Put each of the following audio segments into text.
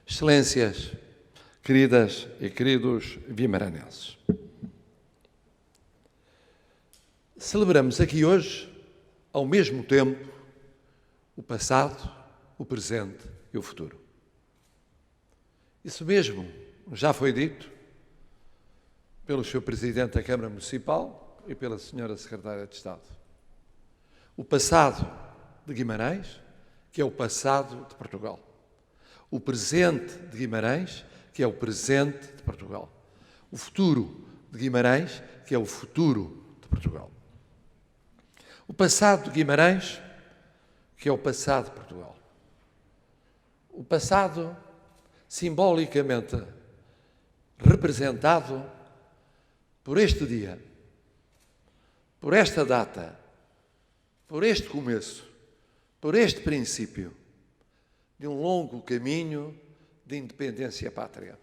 Excelências, queridas e queridos vimaranenses, celebramos aqui hoje, ao mesmo tempo, o passado, o presente e o futuro. Isso mesmo já foi dito pelo Sr. Presidente da Câmara Municipal e pela Sra. Secretária de Estado. O passado de Guimarães, que é o passado de Portugal. O presente de Guimarães, que é o presente de Portugal. O futuro de Guimarães, que é o futuro de Portugal. O passado de Guimarães, que é o passado de Portugal. O passado simbolicamente representado por este dia, por esta data, por este começo, por este princípio de um longo caminho de independência pátria.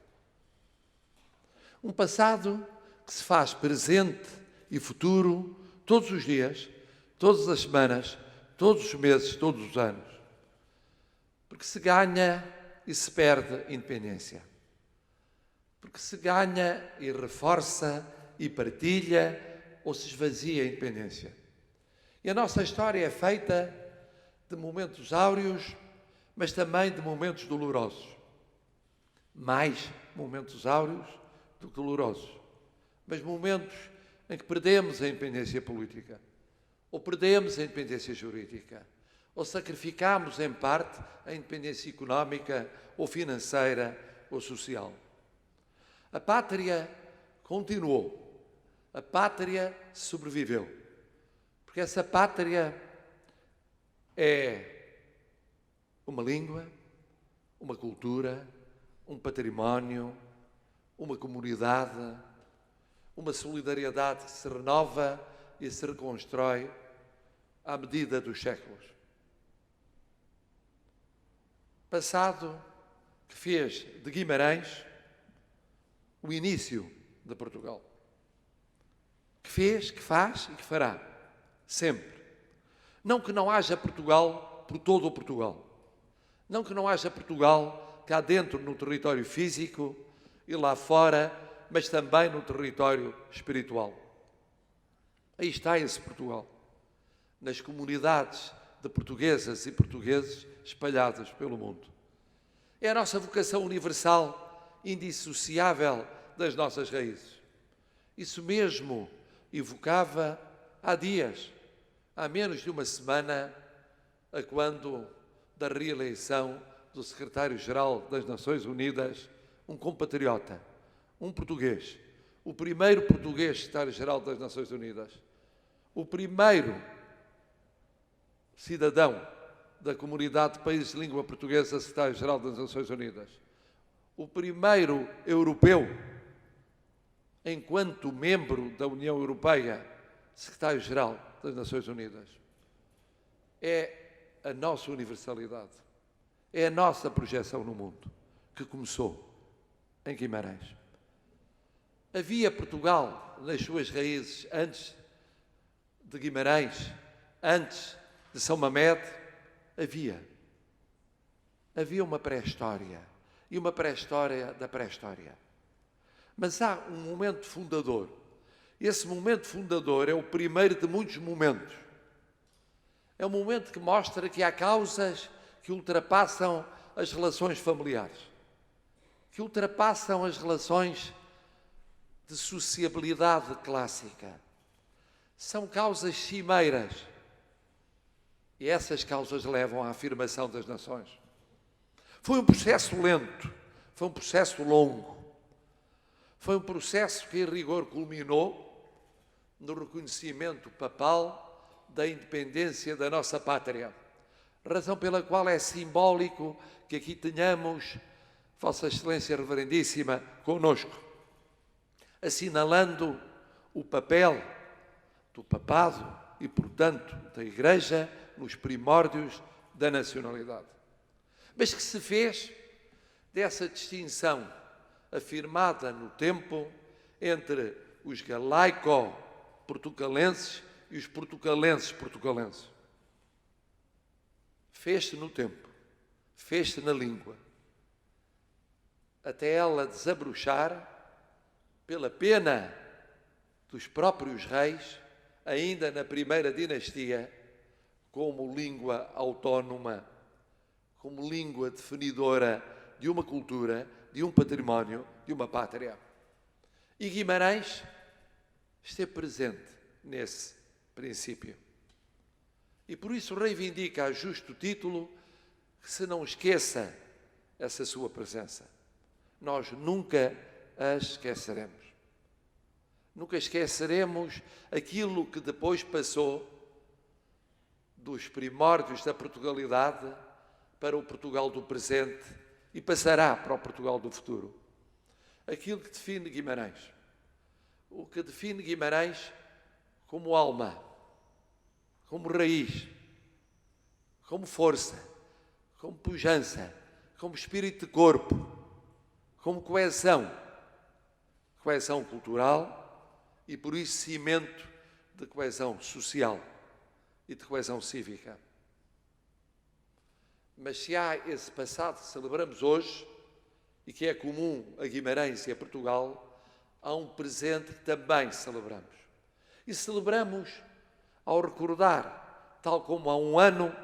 Um passado que se faz presente e futuro todos os dias, todas as semanas, todos os meses, todos os anos. Porque se ganha e se perde independência. Porque se ganha e reforça e partilha ou se esvazia a independência. E a nossa história é feita de momentos áureos, mas também de momentos dolorosos. Mais momentos áureos do que dolorosos. Mas momentos em que perdemos a independência política, ou perdemos a independência jurídica, ou sacrificamos em parte a independência económica, ou financeira, ou social. A pátria continuou. A pátria sobreviveu. Porque essa pátria é uma língua, uma cultura, um património, uma comunidade, uma solidariedade que se renova e se reconstrói à medida dos séculos. Passado que fez de Guimarães o início de Portugal. Que fez, que faz e que fará. Sempre. Não que não haja Portugal por todo o Portugal. Não que não haja Portugal cá dentro no território físico e lá fora, mas também no território espiritual. Aí está esse Portugal. Nas comunidades de portuguesas e portugueses espalhadas pelo mundo. É a nossa vocação universal, indissociável das nossas raízes. Isso mesmo evocava há dias, há menos de uma semana, a quando da reeleição do secretário-geral das Nações Unidas, um compatriota, um português, o primeiro português secretário-geral das Nações Unidas, o primeiro cidadão da comunidade de países de língua portuguesa secretário-geral das Nações Unidas, o primeiro europeu, enquanto membro da União Europeia, secretário-geral das Nações Unidas. É a nossa universalidade, é a nossa projeção no mundo, que começou em Guimarães. Havia Portugal nas suas raízes antes de Guimarães, antes de São Mamede, havia uma pré-história e uma pré-história da pré-história. Mas há um momento fundador. Esse momento fundador é o primeiro de muitos momentos. É um momento que mostra que há causas que ultrapassam as relações familiares, que ultrapassam as relações de sociabilidade clássica. São causas cimeiras. E essas causas levam à afirmação das nações. Foi um processo lento, foi um processo longo. Foi um processo que, em rigor, culminou no reconhecimento papal da independência da nossa pátria. Razão pela qual é simbólico que aqui tenhamos Vossa Excelência Reverendíssima conosco, assinalando o papel do papado e, portanto, da Igreja nos primórdios da nacionalidade. Mas que se fez dessa distinção afirmada no tempo entre os galaico-portucalenses e os portucalenses-portucalenses. Fez-se no tempo, fez-se na língua. até ela desabrochar, pela pena dos próprios reis, ainda na primeira dinastia, como língua autónoma, como língua definidora de uma cultura, de um património, de uma pátria. E Guimarães esteve presente nesse princípio. E por isso reivindica a justo título que se não esqueça essa sua presença. Nós nunca a esqueceremos. Nunca esqueceremos aquilo que depois passou dos primórdios da Portugalidade para o Portugal do presente e passará para o Portugal do futuro. Aquilo que define Guimarães. O que define Guimarães como alma, como raiz, como força, como pujança, como espírito de corpo, como coesão cultural e, por isso, cimento de coesão social e de coesão cívica. Mas se há esse passado que celebramos hoje e que é comum a Guimarães e a Portugal, há um presente que também celebramos. E celebramos ao recordar, tal como há um ano,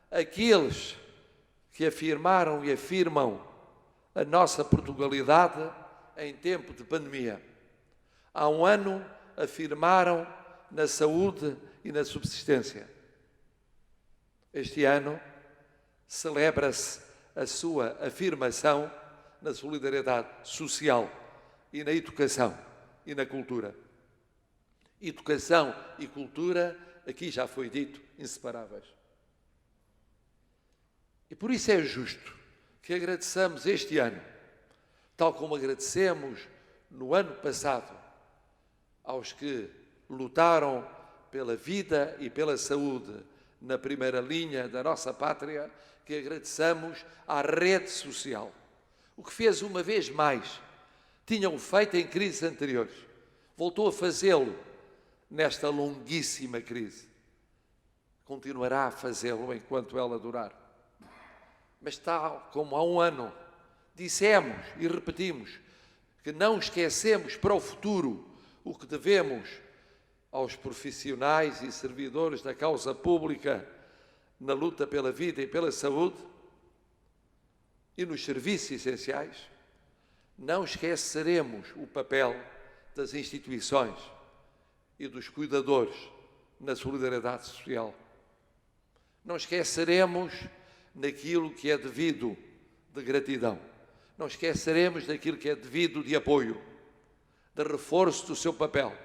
aqueles que afirmaram e afirmam a nossa Portugalidade em tempo de pandemia. Há um ano afirmaram na saúde e na subsistência. Este ano celebra-se a sua afirmação na solidariedade social e na educação e na cultura. Educação e cultura, aqui já foi dito, inseparáveis. E por isso é justo que agradeçamos este ano, tal como agradecemos no ano passado, aos que lutaram pela vida e pela saúde na primeira linha da nossa pátria, que agradeçamos à rede social. O que fez uma vez mais, tinham feito em crises anteriores, voltou a fazê-lo nesta longuíssima crise. Continuará a fazê-lo enquanto ela durar. Mas tal como há um ano dissemos e repetimos que não esquecemos para o futuro o que devemos aos profissionais e servidores da causa pública na luta pela vida e pela saúde e nos serviços essenciais, não esqueceremos o papel das instituições e dos cuidadores na solidariedade social. Não esqueceremos naquilo que é devido de gratidão. Não esqueceremos daquilo que é devido de apoio, de reforço do seu papel,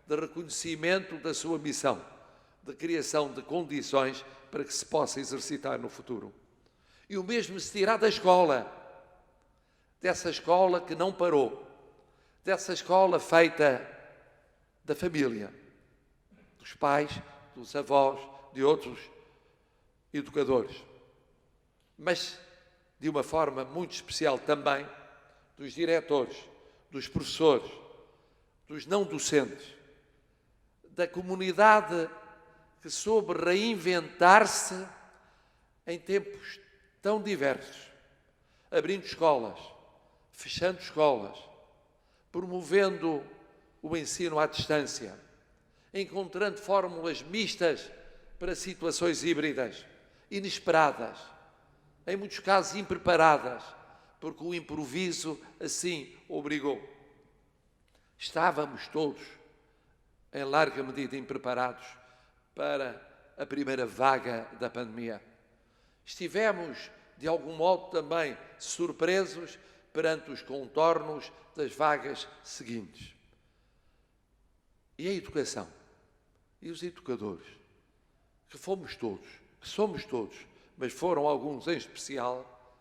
de reconhecimento da sua missão, de criação de condições para que se possa exercitar no futuro. E o mesmo se dirá da escola, dessa escola que não parou, dessa escola feita da família, dos pais, dos avós, de outros educadores, mas de uma forma muito especial também dos diretores, dos professores, dos não docentes, da comunidade que soube reinventar-se em tempos tão diversos, abrindo escolas, fechando escolas, promovendo o ensino à distância, encontrando fórmulas mistas para situações híbridas, inesperadas, em muitos casos impreparadas, porque o improviso assim obrigou. Estávamos todos, em larga medida, impreparados para a primeira vaga da pandemia. Estivemos, de algum modo, também surpresos perante os contornos das vagas seguintes. E a educação? E os educadores? Que fomos todos, que somos todos, mas foram alguns em especial,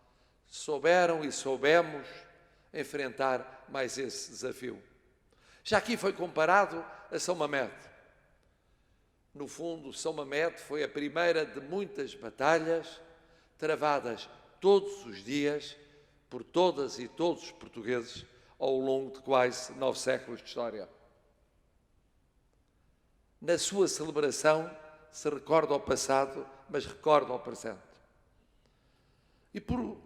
souberam e soubemos enfrentar mais esse desafio. Já aqui foi comparado a São Mamede. No fundo, São Mamede foi a primeira de muitas batalhas travadas todos os dias por todas e todos os portugueses ao longo de quase 9 séculos de história. Na sua celebração se recorda ao passado, mas recorda ao presente. E por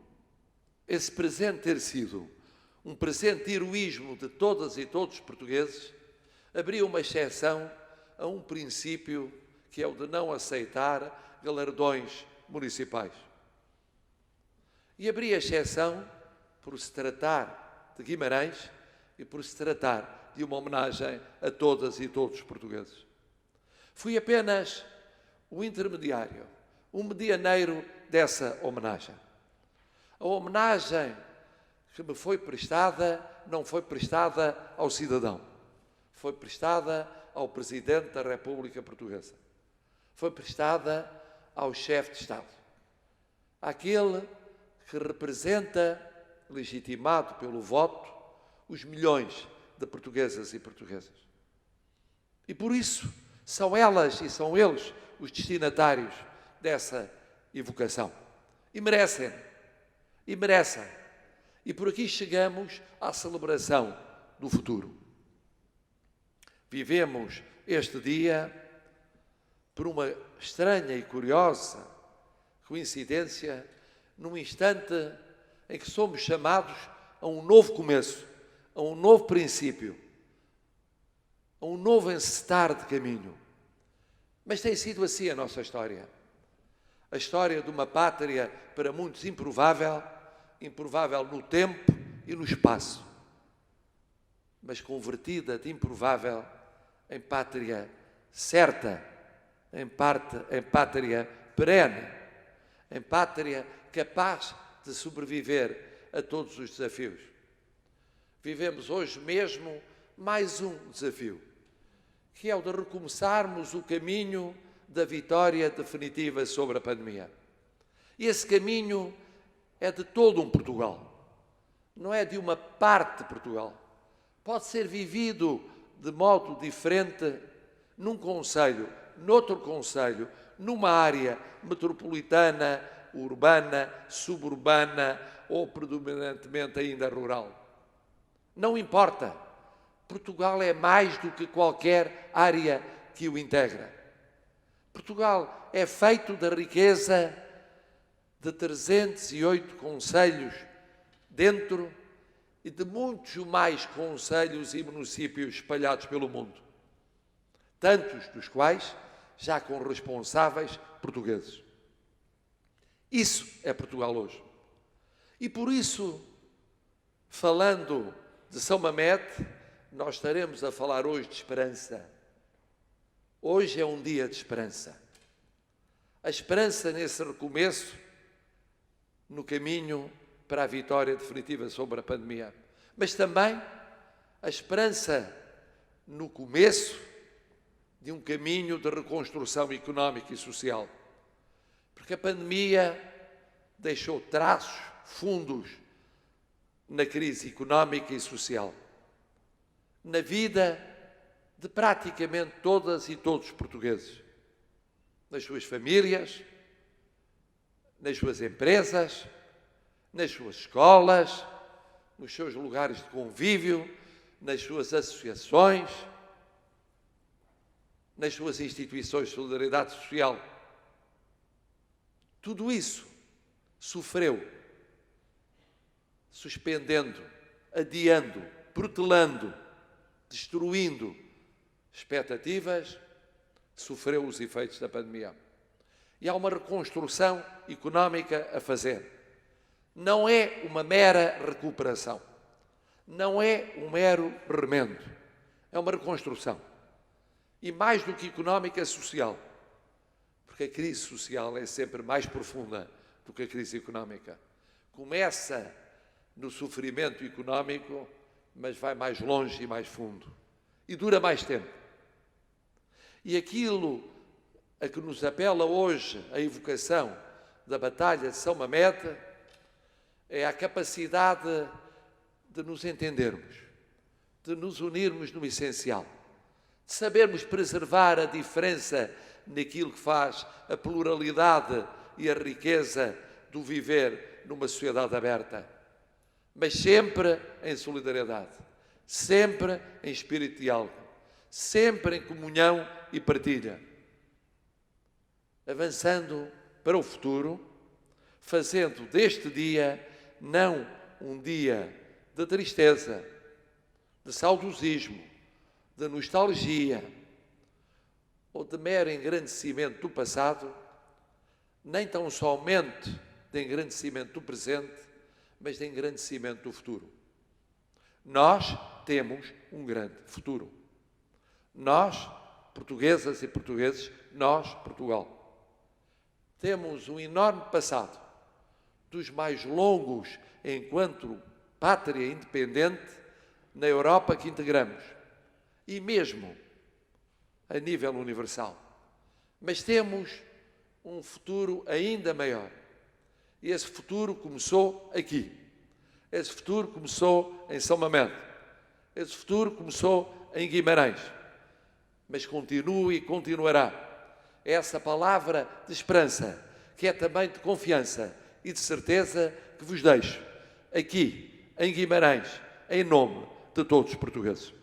esse presente ter sido um presente heroísmo de todas e todos os portugueses, abria uma exceção a um princípio que é o de não aceitar galardões municipais. E abria exceção por se tratar de Guimarães e por se tratar de uma homenagem a todas e todos os portugueses. Fui apenas o intermediário, o medianeiro dessa homenagem. A homenagem que me foi prestada não foi prestada ao cidadão, foi prestada ao Presidente da República Portuguesa, foi prestada ao chefe de Estado, àquele que representa, legitimado pelo voto, os milhões de portuguesas e portugueses. E por isso são elas e são eles os destinatários dessa evocação. E merecem. E merecem. E por aqui chegamos à celebração do futuro. Vivemos este dia por uma estranha e curiosa coincidência, num instante em que somos chamados a um novo começo, a um novo princípio, a um novo encetar de caminho. Mas tem sido assim a nossa história. A história de uma pátria para muitos improvável, improvável no tempo e no espaço, mas convertida de improvável em pátria certa, em pátria perene, em pátria capaz de sobreviver a todos os desafios. Vivemos hoje mesmo mais um desafio, que é o de recomeçarmos o caminho da vitória definitiva sobre a pandemia. E esse caminho é de todo um Portugal, não é de uma parte de Portugal. Pode ser vivido de modo diferente num concelho, noutro concelho, numa área metropolitana, urbana, suburbana ou predominantemente ainda rural. Não importa. Portugal é mais do que qualquer área que o integra. Portugal é feito da riqueza de 308 concelhos dentro e de muitos mais concelhos e municípios espalhados pelo mundo, tantos dos quais já com responsáveis portugueses. Isso é Portugal hoje. E por isso, falando de São Mamede, nós estaremos a falar hoje de esperança. Hoje é um dia de esperança. A esperança nesse recomeço, no caminho para a vitória definitiva sobre a pandemia. Mas também a esperança no começo de um caminho de reconstrução económica e social. Porque a pandemia deixou traços fundos na crise económica e social, na vida de praticamente todas e todos os portugueses, nas suas famílias, nas suas empresas, nas suas escolas, nos seus lugares de convívio, nas suas associações, nas suas instituições de solidariedade social. Tudo isso sofreu, suspendendo, adiando, protelando, destruindo expectativas, sofreu os efeitos da pandemia. E há uma reconstrução económica a fazer. Não é uma mera recuperação, não é um mero remendo, é uma reconstrução. E mais do que económica, é social. Porque a crise social é sempre mais profunda do que a crise económica. Começa no sofrimento económico, mas vai mais longe e mais fundo. E dura mais tempo. E aquilo a que nos apela hoje a evocação da Batalha de São Mamede é a capacidade de nos entendermos, de nos unirmos no essencial, de sabermos preservar a diferença naquilo que faz a pluralidade e a riqueza do viver numa sociedade aberta, mas sempre em solidariedade, sempre em espírito de diálogo, sempre em comunhão e partilha, avançando para o futuro, fazendo deste dia não um dia de tristeza, de saudosismo, de nostalgia ou de mero engrandecimento do passado, nem tão somente de engrandecimento do presente, mas de engrandecimento do futuro. Nós temos um grande futuro. Nós, portuguesas e portugueses, nós, Portugal, temos um enorme passado, dos mais longos enquanto pátria independente na Europa que integramos, e mesmo a nível universal. Mas temos um futuro ainda maior. E esse futuro começou aqui. Esse futuro começou em São Mamede. Esse futuro começou em Guimarães. Mas continua e continuará. É essa palavra de esperança, que é também de confiança e de certeza, que vos deixo aqui, em Guimarães, em nome de todos os portugueses.